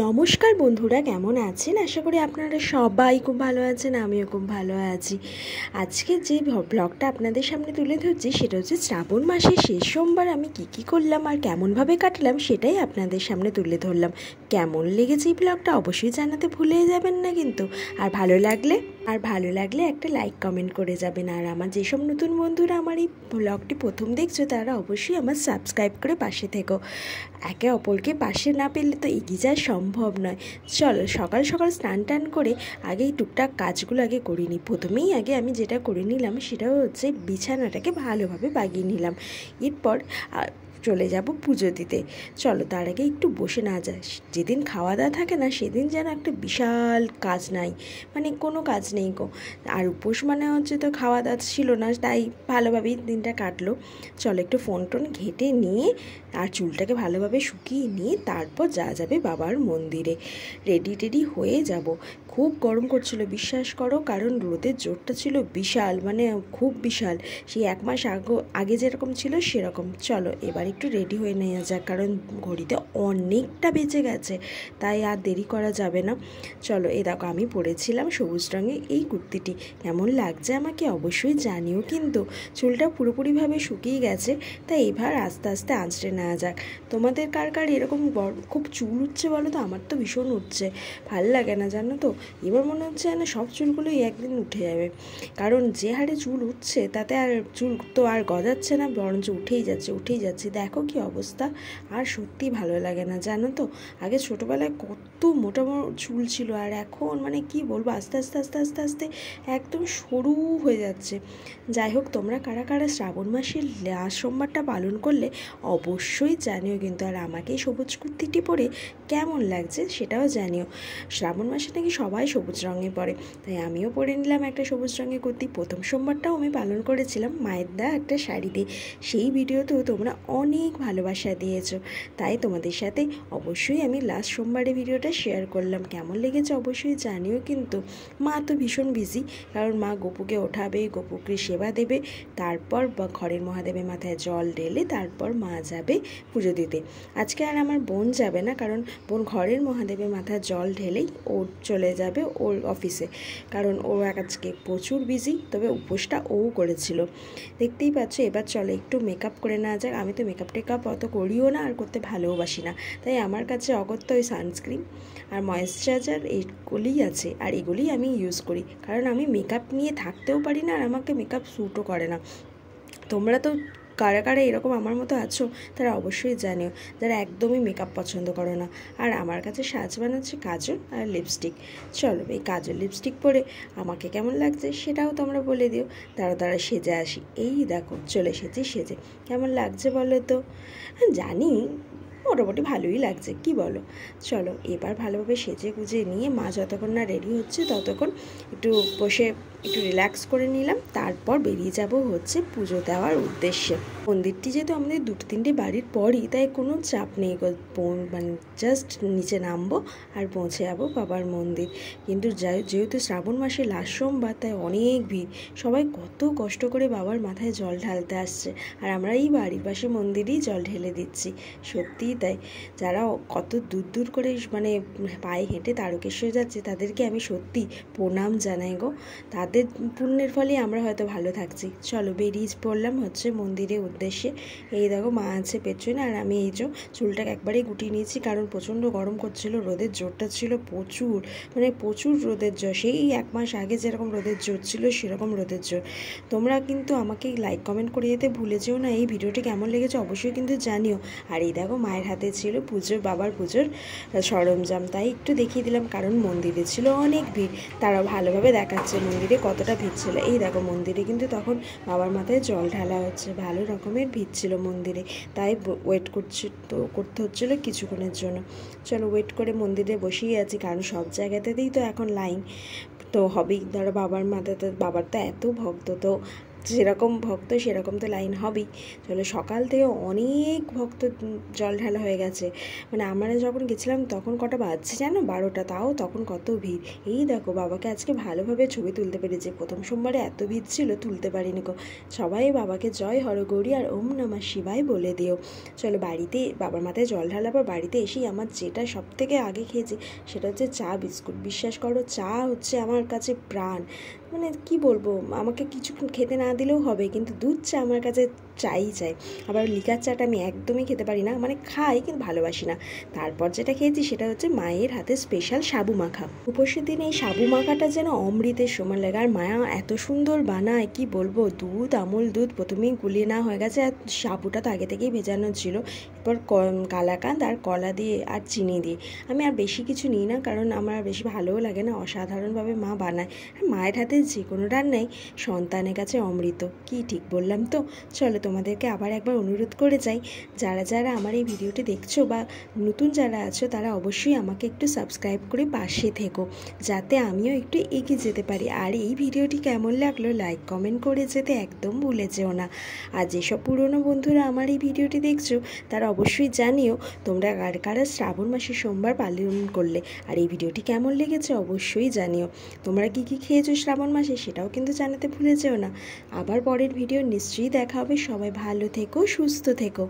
নমস্কার বন্ধুরা, কেমন আছেন? আশা করি আপনারা সবাই খুব ভালো আছেন, আমিও খুব ভালো আছি। আজকে যে ব্লগটা আপনাদের সামনে তুলে ধরছি সেটা হচ্ছে শ্রাবণ মাসের শেষ সোমবার আমি কি করলাম আর কেমনভাবে কাটলাম সেটাই আপনাদের সামনে তুলে ধরলাম। কেমন লেগেছে এই ব্লগটা অবশ্যই জানাতে ভুলে যাবেন না কিন্তু। আর ভালো লাগলে একটা লাইক কমেন্ট করে যাবেন। আর আমার যেসব নতুন বন্ধুরা আমার এই ব্লগটি প্রথম দেখছো তারা অবশ্যই আমার সাবস্ক্রাইব করে পাশে থেকো। একে অপরকে পাশে না পেলে তো এগিয়ে যাওয়া সম্ভব নয়। চলো সকাল সকাল স্নান টান করে আগেই টুকটাক কাজগুলো আগে করে নিই। প্রথমেই আগে আমি যেটা করে নিলাম সেটা হচ্ছে বিছানাটাকে ভালোভাবে বাগিয়ে নিলাম। এরপর চলে যাব পুজো দিতে। চলো তার আগে একটু বসে না যায়। যেদিন খাওয়া দাওয়া থাকে না সেদিন যেন একটা বিশাল কাজ নাই, মানে কোনো কাজ নেই গো। আর উপোস মানে হচ্ছে তো খাওয়া দাওয়া ছিল না, তাই ভালোভাবেই দিনটা কাটলো। চলো একটু ফোন টোন ঘেঁটে নিয়ে আর চুলটাকে ভালোভাবে শুকিয়ে নিয়ে তারপর যাবে বাবার মন্দিরে। রেডি হয়ে যাব। খুব গরম করছিল বিশ্বাস করো, কারণ রোদের জোরটা ছিল বিশাল, মানে খুব বিশাল। সেই 1 মাস আগে যেরকম ছিল সেরকম। চলো এবার একটু রেডি হয়ে নেওয়া যাক, কারণ ঘড়িতে অনেকটা বেঁচে গেছে, তাই আর দেরি করা যাবে না। চলো এই দেখো আমি পরেছিলাম সবুজ রঙের এই কুর্তিটি। কেমন লাগছে আমাকে অবশ্যই জানিও কিন্তু। চুলটা পুরোপুরিভাবে শুকিয়ে গেছে, তাই এবার আস্তে আস্তে আঁচড়ে নেওয়া যাক। তোমাদের কার কার এরকম খুব চুল উঠছে বলো তো? আমার তো ভীষণ উঠছে, ভাল লাগে না জানো তো। এবার মনে হচ্ছে না সব চুলগুলোই একদিন উঠে যাবে, কারণ যে হারে চুল উঠছে তাতে আর চুল তো আর গজাচ্ছে না, বরঞ্চ উঠেই যাচ্ছে। দেখো কি অবস্থা। আর সত্যি ভালো লাগে না জানো তো। আগে ছোটোবেলায় কত মোটা চুল ছিল, আর এখন মানে কি বলবো, আস্তে আস্তে একদম সরু হয়ে যাচ্ছে। যাই হোক, তোমরা কারা কারা শ্রাবণ মাসের লাস্ট সোমবারটা পালন করলে অবশ্যই জানিও কিন্তু। আর আমাকে সবুজ কুর্তিটি পরে কেমন লাগছে সেটাও জানিও। শ্রাবণ মাসে নাকি সবাই সবুজ রঙে পরে, তাই আমিও পরে নিলাম একটা সবুজ রঙের কুর্তি। প্রথম সোমবারটাও আমি পালন করেছিলাম মায়ের দেওয়া একটা শাড়ি দিয়ে। সেই ভিডিওতেও তোমরা অনেক ভালোবাসা দিয়েছো, তাই তোমাদের সাথে অবশ্যই আমি লাস্ট সোমবারের ভিডিওটা শেয়ার করলাম। কেমন লেগেছে অবশ্যই জানিও কিন্তু। মা তো ভীষণ বিজি, কারণ মা গপুকে ওঠাবে, গপুকে সেবা দেবে, তারপর ঘরের মহাদেবের মাথায় জল ঢেলে তারপর মা যাবে পুজো দিতে। আজকে আর আমার বোন যাবে না, কারণ বোন ঘরের মহাদেবের মাথায় জল ঢেলেই ও চলে যাবে ওর অফিসে, কারণ ও আজকে প্রচুর বিজি। তবে উপোসটা ও করেছিল, দেখতেই পাচ্ছ। এবার চলে একটু মেকআপ করে নেওয়া যাক। আমি তো মেকআপ অত করিও না আর করতে ভালোবাসি না, তাই আমার কাছে অগত্য ওই সানস্ক্রিন আর ময়েশ্চারাইজার এইগুলিই আছে, আর এগুলিই আমি ইউজ করি, কারণ আমি মেকআপ নিয়ে থাকতেও পারি না আর আমাকে মেকআপ স্যুটও করে না। তোমরা তো কারা কারা এরকম আমার মতো আছো তারা অবশ্যই জানিও, যারা একদমই মেকআপ পছন্দ করো না। আর আমার কাছে সাজবান হচ্ছে কাজল আর লিপস্টিক। চলো এই কাজল লিপস্টিক পরে আমাকে কেমন লাগছে সেটাও তোমরা বলে দিও। তারা সেজে আসি। এই দেখো চলে এসেছি সেজে। কেমন লাগছে বলো তো? জানি মোটামুটি ভালোই লাগছে, কি বলো? চলো এবার ভালোভাবে সেজে গুজে নিয়ে মা যতক্ষণ না রেডি হচ্ছে ততক্ষণ একটু বসে একটু রিল্যাক্স করে নিলাম, তারপর বেরিয়ে যাব হচ্ছে পুজো দেওয়ার উদ্দেশ্যে। মন্দিরটি যেহেতু আমাদের 2-3টে বাড়ির পরই, তাই কোনো চাপ নেই, মানে জাস্ট নিচে নামবো আর পৌঁছে যাবো বাবার মন্দির। কিন্তু যেহেতু শ্রাবণ মাসে লাস্ট সোমবার, তাই অনেক ভিড়। সবাই কত কষ্ট করে বাবার মাথায় জল ঢালতে আসছে, আর আমরা এই বাড়ির পাশে মন্দিরেই জল ঢেলে দিচ্ছি। সত্যিই তাই, যারা কত দূর করে মানে পায়ে হেঁটে তারকেশ্বর যাচ্ছে তাদেরকে আমি সত্যি প্রণাম জানাই গো। তাদের পুণ্যের ফলে আমরা হয়তো ভালো থাকছি। চলো বেরিয়ে পড়লাম হচ্ছে মন্দিরের উদ্দেশ্যে। এই দেখো মা আছে পেছনে, আর আমি এই যে চুলটাকে একবারেই গুটিয়ে নিয়েছি, কারণ প্রচণ্ড গরম করছিল, রোদের জোরটা ছিল প্রচুর, মানে প্রচুর রোদের জোর। সেই 1 মাস আগে যেরকম রোদের জোর ছিল সেরকম রোদের জোর। তোমরা কিন্তু আমাকে লাইক কমেন্ট করে যেতে ভুলে যেও না। এই ভিডিওটি কেমন লেগেছে অবশ্যই কিন্তু জানিও। আর এই দেখো মায়ের হাতে ছিল বাবার পুজোর সরঞ্জাম, তাই একটু দেখিয়ে দিলাম, কারণ মন্দিরে ছিল অনেক ভিড়। তারা ভালোভাবে দেখাচ্ছে মন্দিরে কতটা ভিড় ছিল। এই দেখো মন্দিরে কিন্তু তখন বাবার মাথায় জল ঢালা হচ্ছে, ভালো রকমের ভিড় ছিল মন্দিরে, তাই ওয়েট করতে হচ্ছিলো কিছুক্ষণের জন্য। চলো ওয়েট করে মন্দিরে বসেই আছি, কারণ সব জায়গাতেই তো এখন লাইন তো হবেই। ধরো বাবার তো এত ভক্ত, তো যেরকম ভক্ত সেরকম তো লাইন হবেই। চলো, সকাল থেকে অনেক ভক্ত জল ঢালা হয়ে গেছে। মানে আমরা যখন গেছিলাম তখন কটা বাজছে জানো, 12টা, তাও তখন কত ভিড়। এই দেখো বাবাকে আজকে ভালোভাবে ছবি তুলতে পেরেছে, প্রথম সোমবারে এত ভিড় ছিল তুলতে পারিনি গো। সবাই বাবাকে জয় হরগৌরী আর ওম নমঃ শিবায় বলে দিও। চলো, বাড়িতে বাবার মাথায় জল ঢালার পর বাড়িতে এসেই আমার যেটা সব থেকে আগে খেয়েছি সেটা হচ্ছে চা বিস্কুট। বিশ্বাস করো, চা হচ্ছে আমার কাছে প্রাণ। মানে কি বলবো, আমাকে কিছুক্ষণ খেতে না দিলেও হবে, কিন্তু দুধ চা আমার কাছে চাই চাই। আবার লিকার চাটা আমি একদমই খেতে পারি না, মানে খাই কিন্তু ভালোবাসি না। তারপর যেটা খেয়েছি সেটা হচ্ছে মায়ের হাতে স্পেশাল সাবু মাখা। উপোসের দিনে এই সাবু মাখাটা যেন অমৃতের সমান লাগে। আর মায়া এত সুন্দর বানায়, কি বলবো। দুধ, আমুল দুধ প্রথমেই গুলিয়ে নেওয়া হয়ে গেছে, আর সাবুটা তো আগে থেকেই ভেজানো ছিল। এরপর কালাকাঁদ আর কলা দিয়ে আর চিনি দিয়ে। আমি আর বেশি কিছু নিই না, কারণ আমার বেশি ভালোও লাগে না। অসাধারণভাবে মা বানায়। আর মায়ের হাতে যে কোনো রান্নাই সন্তানের কাছে অমৃত। কি ঠিক বললাম তো? চলো, তোমাদেরকে আবার একবার অনুরোধ করে যাই, যারা যারা আমার এই ভিডিওটি দেখছো বা নতুন যারা আছো তারা অবশ্যই আমাকে একটু সাবস্ক্রাইব করে পাশে থেকো, যাতে আমিও একটু এগিয়ে যেতে পারি। আর এই ভিডিওটি কেমন লাগলো লাইক কমেন্ট করে যেতে একদম ভুলে যেও না। আর যেসব পুরনো বন্ধুরা আমার এই ভিডিওটি দেখছো তারা অবশ্যই জানিও তোমরা কার কারা শ্রাবণ মাসে সোমবার পালন করলে। আর এই ভিডিওটি কেমন লেগেছে অবশ্যই জানিও। তোমরা কী কী খেয়েছো শ্রাবণ মাসে সেটাও কিন্তু জানাতে ভুলে যেও না। আবার পরের ভিডিও নিশ্চয়ই দেখা হবে। সবাই ভালো থেকো, সুস্থ থেকো।